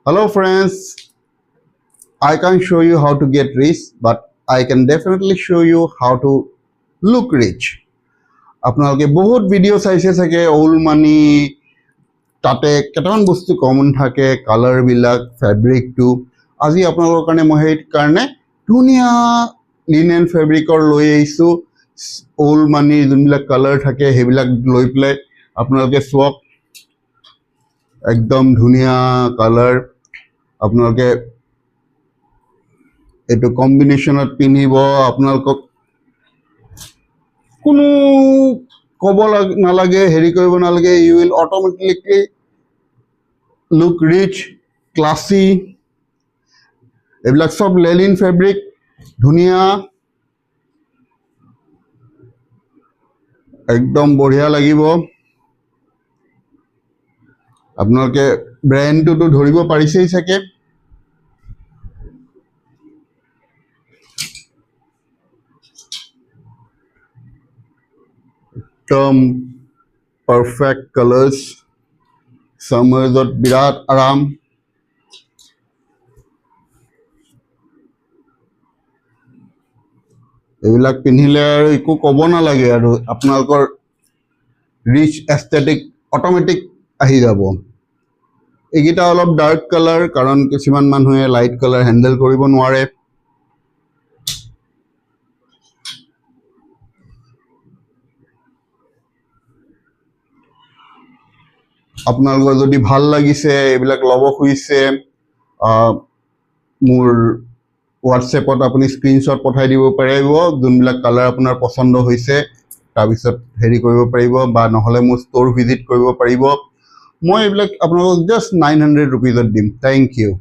Hello friends, I can't show you how to get rich, but I can definitely show you how to look rich. আপোনালোকে বহুত video' চাইছে চাগে old মানি তাতে কেইটামান বস্তু common থাকে কালাৰবিলাক ফেব্ৰিকটো আজি আপোনালোকৰ কাৰণে মই সেইকাৰণে ধুনীয়া লিনেন ফেব্ৰিকৰ লৈ আহিছোঁ ওল্ড মানি যোনবিলাক কালাৰ থাকে সেইবিলাক লৈ পেলাই আপোনালোকে চাওক একদম ধুনীয়া কালাৰ আপোনালোকে এইটো কম্বিনেশ্যনত পিন্ধিব আপোনালোকক কোনো ক'ব নালাগে হেৰি কৰিব নালাগে you will automatically look rich classy এইবিলাক চব লেলিন ফেব্ৰিক ধুনীয়া একদম বঢ়িয়া লাগিব আপোনালোকে ব্ৰেণ্ডটোতো ধৰিব পাৰিছেই চাগে একদম পাৰফেক্ট কালাৰ্ছ ছামাৰ্ছত বিৰাট আৰাম এইবিলাক পিন্ধিলে আৰু একো ক'ব নালাগে আৰু আপোনালোকৰ ৰিচ এস্থেটিক অট'মেটিক আহি যাব এইকেইটা অলপ ডাৰ্ক কালাৰ কাৰণ কিছুমান মানুহে লাইট কালাৰ হেণ্ডেল কৰিব নোৱাৰে আপোনালোকৰ যদি ভাল লাগিছে এইবিলাক ল'ব খুজিছে মোৰ হোৱাটছএপত আপুনি স্ক্ৰীনশ্বট পঠাই দিব পাৰিব যোনবিলাক কালাৰ আপোনাৰ পচন্দ হৈছে তাৰপিছত হেৰি কৰিব পাৰিব বা নহ'লে মোৰ ষ্ট'ৰ ভিজিট কৰিব পাৰিব মই এইবিলাক আপোনালোকক জাষ্ট 900 ৰুপিজত দিম থেংক ইউ